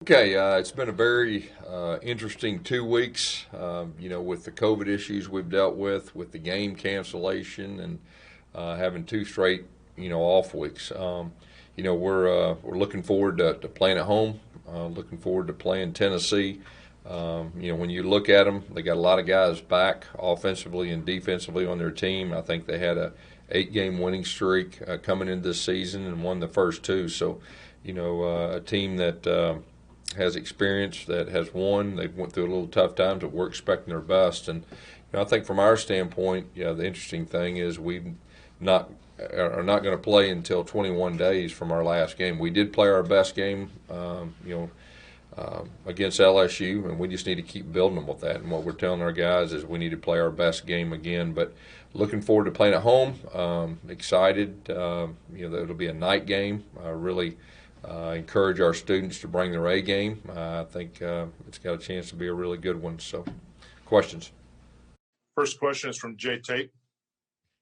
Okay, it's been a very interesting 2 weeks, with the COVID issues we've dealt with the game cancellation and having two straight, off weeks. We're looking forward to playing at home, looking forward to playing Tennessee. When you look at them, they got a lot of guys back offensively and defensively on their team. I think they had a 8-game winning streak coming into this season and won the first two. So, a team that has experience, that has won. They've went through a little tough times, but we're expecting their best. And I think from our standpoint, the interesting thing is we not are not going to play until 21 days from our last game. We did play our best game, against LSU, and we just need to keep building them with that. And what we're telling our guys is we need to play our best game again. But looking forward to playing at home. Excited. It'll be a night game. Really encourage our students to bring their A game. I think it's got a chance to be a really good one. So, questions? First question is from Jay Tate.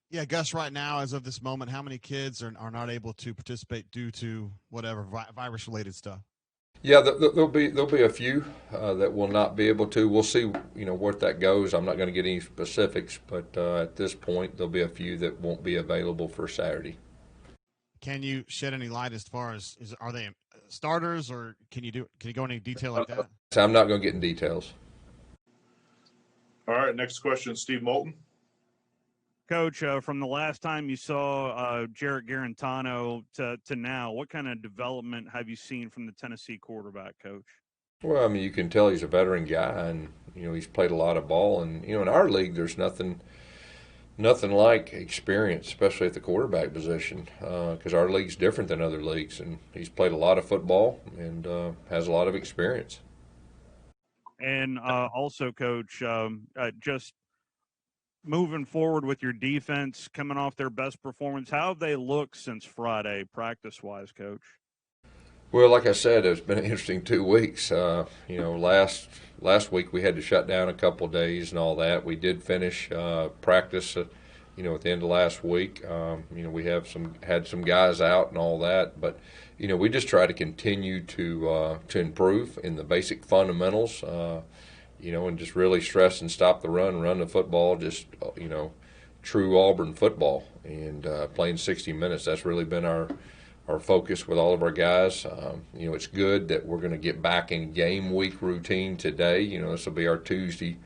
Yeah, Gus, right now, as of this moment, how many kids are not able to participate due to whatever virus-related stuff? Yeah, there'll be a few that will not be able to. We'll see, where that goes. I'm not going to get any specifics, but at this point, there'll be a few that won't be available for Saturday. Can you shed any light as far as are they starters, or can you go into detail like that? So I'm not going to get in details. All right, next question, Steve Moulton. Coach, from the last time you saw Jarrett Garantano to now, what kind of development have you seen from the Tennessee quarterback, Coach? Well, I mean, you can tell he's a veteran guy, and he's played a lot of ball. And in our league, there's nothing like experience, especially at the quarterback position, because our league's different than other leagues. And he's played a lot of football and has a lot of experience. And also, Coach, just moving forward with your defense, coming off their best performance, how have they looked since Friday, practice-wise, Coach? Well, like I said, it's been an interesting 2 weeks. Last week we had to shut down a couple of days and all that. We did finish practice, at the end of last week. We had some guys out and all that, but we just try to continue to improve in the basic fundamentals. And just really stress and stop the run the football, just, true Auburn football, and playing 60 minutes. That's really been our focus with all of our guys. It's good that we're going to get back in game week routine today. This will be our Tuesday,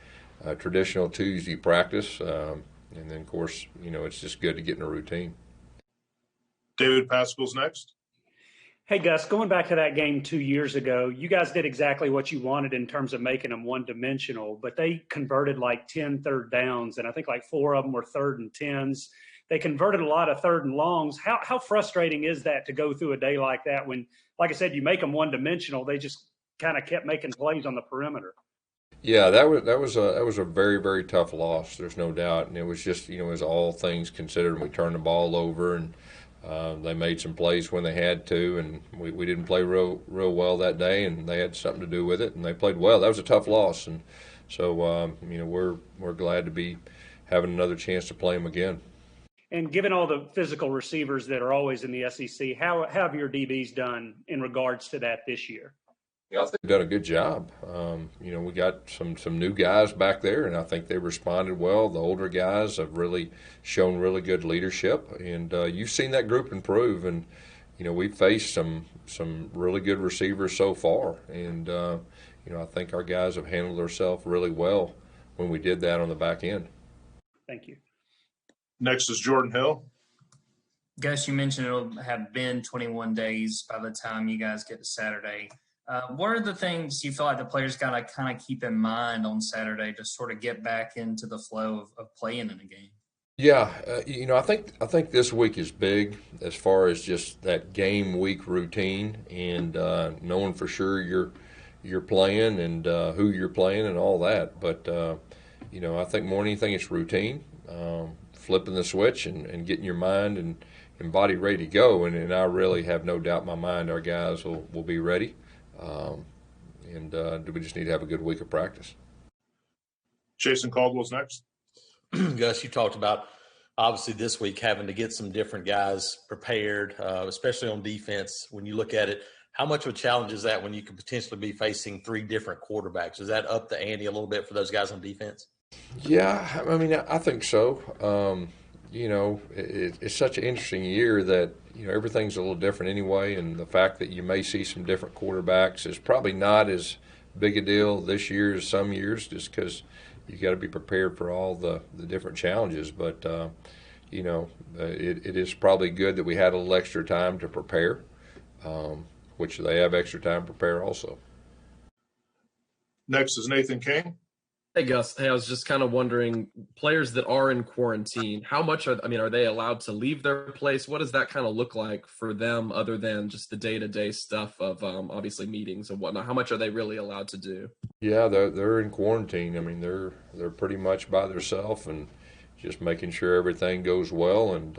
traditional Tuesday practice. And then, of course, it's just good to get in a routine. David Pascal's next. Hey, Gus, going back to that game 2 years ago, you guys did exactly what you wanted in terms of making them one-dimensional, but they converted like 10 third downs, and I think like 4 of them were 3rd and 10s. They converted a lot of 3rd and longs. How frustrating is that to go through a day like that when, like I said, you make them one-dimensional, they just kind of kept making plays on the perimeter? Yeah, that was a very, very tough loss. There's no doubt, and it was just as all things considered, we turned the ball over and they made some plays when they had to, and we didn't play real well that day, and they had something to do with it, and they played well. That was a tough loss, and so we're glad to be having another chance to play them again. And given all the physical receivers that are always in the SEC, how have your DBs done in regards to that this year? Yeah, I think they've done a good job. We got some new guys back there, and I think they responded well. The older guys have really shown really good leadership, and you've seen that group improve. And we've faced some really good receivers so far, and I think our guys have handled themselves really well when we did that on the back end. Thank you. Next is Jordan Hill. Gus, you mentioned it'll have been 21 days by the time you guys get to Saturday. What are the things you feel like the players got to kind of keep in mind on Saturday to sort of get back into the flow of playing in a game? Yeah, I think this week is big as far as just that game week routine and knowing for sure you're playing and who you're playing and all that. But I think more than anything, it's routine, flipping the switch and getting your mind and body ready to go. And I really have no doubt in my mind our guys will be ready. We just need to have a good week of practice. Jason Caldwell's next. Gus, you talked about obviously this week having to get some different guys prepared, especially on defense. When you look at it How much of a challenge is that when you could potentially be facing three different quarterbacks? Does that up the ante a little bit for those guys on defense? Yeah, I mean, I think so. It's such an interesting year that, everything's a little different anyway, and the fact that you may see some different quarterbacks is probably not as big a deal this year as some years, just because you got to be prepared for all the different challenges. But, it is probably good that we had a little extra time to prepare, which they have extra time to prepare also. Next is Nathan King. Hey, Gus. Hey, I was just kind of wondering, players that are in quarantine, how much are they allowed to leave their place? What does that kind of look like for them other than just the day-to-day stuff of obviously meetings and whatnot? How much are they really allowed to do? Yeah, they're in quarantine. I mean, they're pretty much by themselves and just making sure everything goes well and,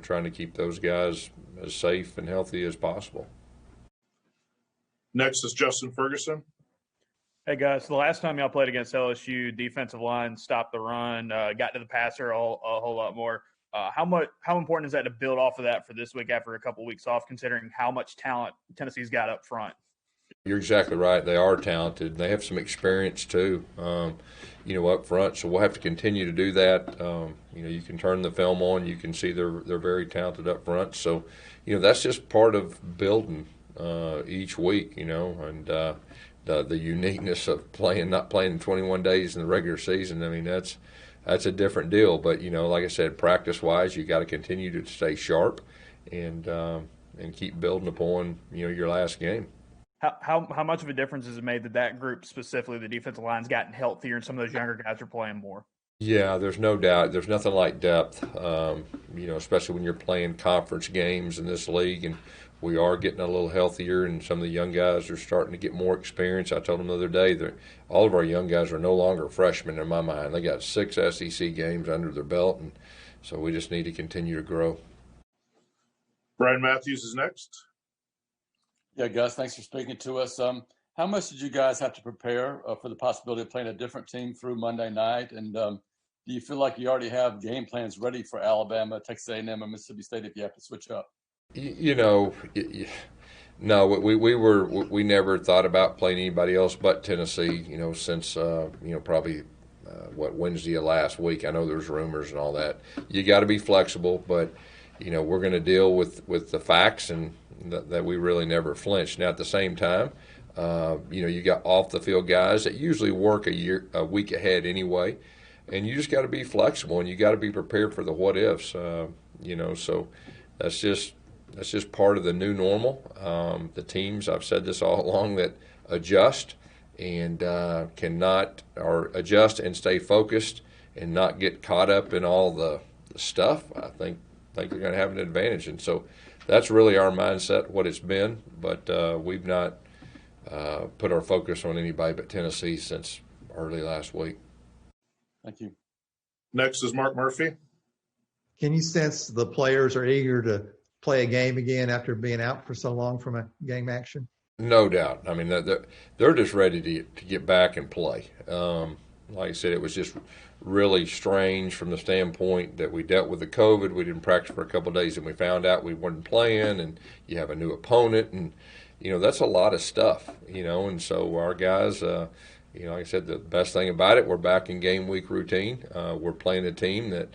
trying to keep those guys as safe and healthy as possible. Next is Justin Ferguson. Hey guys, the last time y'all played against LSU, defensive line stopped the run, got to the passer a whole lot more. How important is that to build off of that for this week after a couple weeks off, considering how much talent Tennessee's got up front? You're exactly right. They are talented. They have some experience too, up front. So we'll have to continue to do that. You can turn the film on. You can see they're very talented up front. So, that's just part of building each week, and the uniqueness of not playing 21 days in the regular season. I mean, that's a different deal. But, like I said, practice-wise, you got to continue to stay sharp and keep building upon, your last game. How much of a difference has it made that group, specifically the defensive line's gotten healthier and some of those younger guys are playing more? Yeah, there's no doubt. There's nothing like depth, especially when you're playing conference games in this league. And we are getting a little healthier, and some of the young guys are starting to get more experience. I told them the other day that all of our young guys are no longer freshmen in my mind. They got 6 SEC games under their belt, and so we just need to continue to grow. Brian Matthews is next. Yeah, Gus, thanks for speaking to us. How much did you guys have to prepare for the possibility of playing a different team through Monday night? And do you feel like you already have game plans ready for Alabama, Texas A&M, and Mississippi State if you have to switch up? No, we never thought about playing anybody else but Tennessee. Since probably Wednesday of last week. I know there's rumors and all that. You got to be flexible, but we're going to deal with the facts and that we really never flinch. Now at the same time, you got off the field guys that usually work a week ahead anyway, and you just got to be flexible and you got to be prepared for the what ifs. So that's just part of the new normal. The teams, I've said this all along, that adjust and adjust and stay focused and not get caught up in all the stuff. I think they're going to have an advantage, and so that's really our mindset, what it's been. But we've not put our focus on anybody but Tennessee since early last week. Thank you. Next is Mark Murphy. Can you sense the players are eager to play a game again after being out for so long from a game action? No doubt. I mean, they're just ready to get back and play. Like I said, it was just really strange from the standpoint that we dealt with the COVID. We didn't practice for a couple of days, and we found out we weren't playing, and you have a new opponent, and that's a lot of stuff. And so our guys, like I said, the best thing about it, we're back in game week routine. We're playing a team that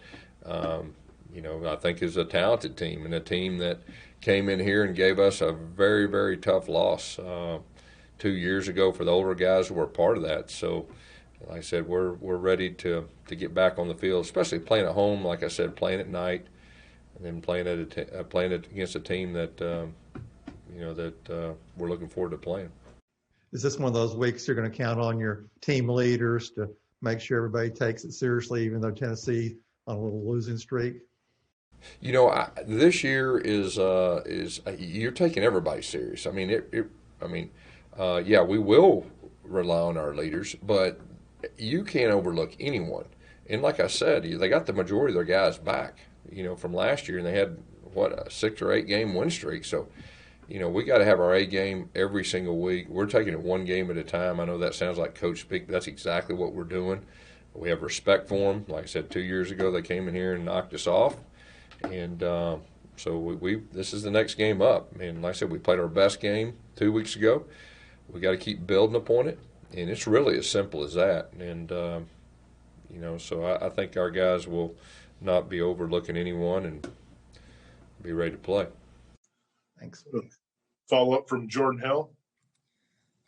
I think is a talented team, and a team that came in here and gave us a very, very tough loss 2 years ago for the older guys who were part of that. So, like I said, we're ready to get back on the field, especially playing at home. Like I said, playing at night, and then playing against a team that we're looking forward to playing. Is this one of those weeks you're going to count on your team leaders to make sure everybody takes it seriously, even though Tennessee on a little losing streak? This year is you're taking everybody serious. I mean, yeah, we will rely on our leaders, but you can't overlook anyone. And like I said, they got the majority of their guys back, from last year, and they had a 6 or 8 game win streak. So, we got to have our A game every single week. We're taking it one game at a time. I know that sounds like coach speak, but that's exactly what we're doing. We have respect for them. Like I said, 2 years ago, they came in here and knocked us off. And, So this is the next game up. And like I said, we played our best game 2 weeks ago. We got to keep building upon it, and it's really as simple as that. And so I think our guys will not be overlooking anyone and be ready to play. Thanks. Follow up from Jordan Hill.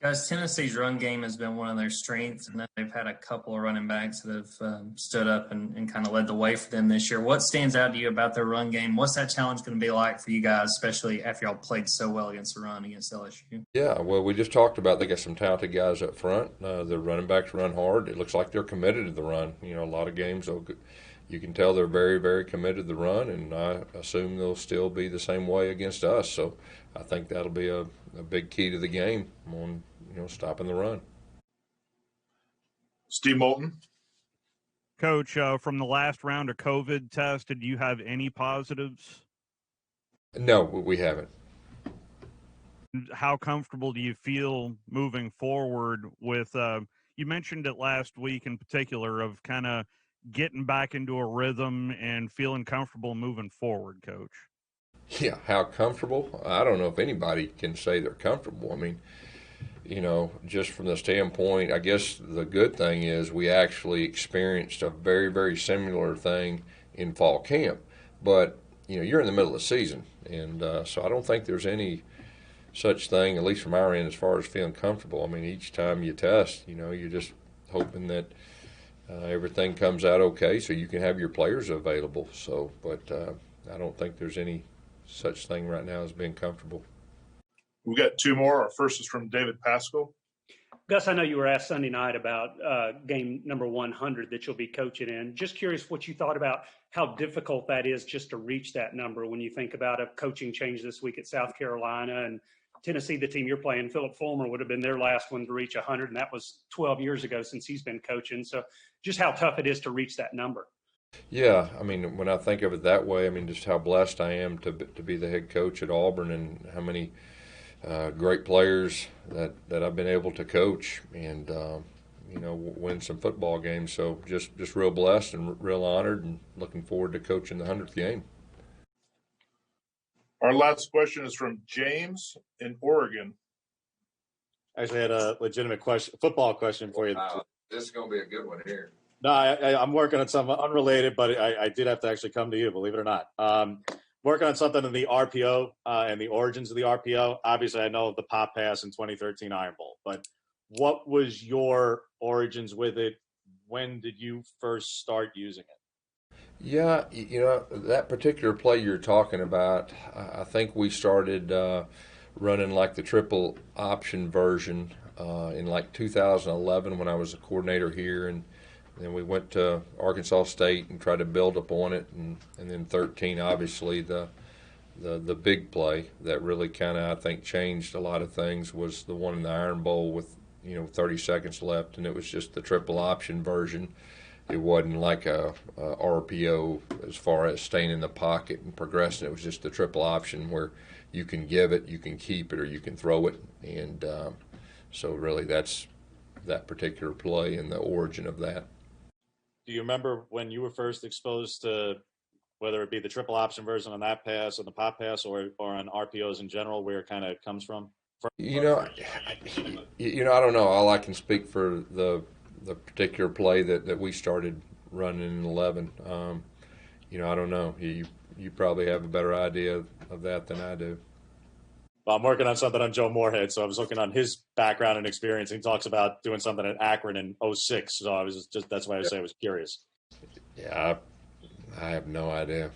Guys, Tennessee's run game has been one of their strengths, and they've had a couple of running backs that have stood up and kind of led the way for them this year. What stands out to you about their run game? What's that challenge going to be like for you guys, especially after y'all played so well against the run against LSU? Yeah, well, we just talked about they got some talented guys up front. The running backs run hard. It looks like they're committed to the run. A lot of games, you can tell they're very, very committed to the run, and I assume they'll still be the same way against us. So I think that'll be a big key to the game on stopping the run. Steve Moulton. Coach, from the last round of COVID test, did you have any positives? No, we haven't. How comfortable do you feel moving forward with you mentioned it last week in particular of kind of getting back into a rhythm and feeling comfortable moving forward, Coach? Yeah, how comfortable? I don't know if anybody can say they're comfortable. I mean, just from the standpoint, I guess the good thing is we actually experienced a very, very similar thing in fall camp. But, you're in the middle of the season. And so I don't think there's any such thing, at least from our end, as far as feeling comfortable. I mean, each time you test, you're just hoping that everything comes out okay so you can have your players available. So, but I don't think there's any such thing right now as being comfortable. We've got two more. Our first is from David Pascal. Gus, I know you were asked Sunday night about game number 100 that you'll be coaching in. Just curious what you thought about how difficult that is just to reach that number when you think about a coaching change this week at South Carolina and Tennessee, the team you're playing. Philip Fulmer would have been their last one to reach 100, and that was 12 years ago since he's been coaching. So just how tough it is to reach that number. Yeah, I mean, when I think of it that way, I mean, just how blessed I am to be the head coach at Auburn and how many great players that I've been able to coach and, win some football games. So just real blessed and real honored and looking forward to coaching the 100th game. Our last question is from James in Oregon. Actually, I had a legitimate football question for you. This is going to be a good one here. No, I'm working on something unrelated, but I did have to actually come to you, believe it or not. Working on something in the RPO and the origins of the RPO. Obviously, I know of the pop pass in 2013 Iron Bowl, but what was your origins with it? When did you first start using it? Yeah, that particular play you're talking about, I think we started running like the triple option version in like 2011 when I was a coordinator here, and then we went to Arkansas State and tried to build upon it, and then 13, obviously the big play that really kind of I think changed a lot of things was the one in the Iron Bowl with 30 seconds left, and it was just the triple option version. It wasn't like a RPO as far as staying in the pocket and progressing. It was just the triple option where you can give it, you can keep it, or you can throw it, and so really that's that particular play and the origin of that. Do you remember when you were first exposed to whether it be the triple option version on that pass or the pop pass or on RPOs in general, where it kind of comes from? I don't know. All I can speak for the particular play that we started running in 11. I don't know. You probably have a better idea of that than I do. Well, I'm working on something on Joe Moorhead, so I was looking on his background and experience. He talks about doing something at Akron in 06, so I was just that's why I was curious. Yeah, I have no idea.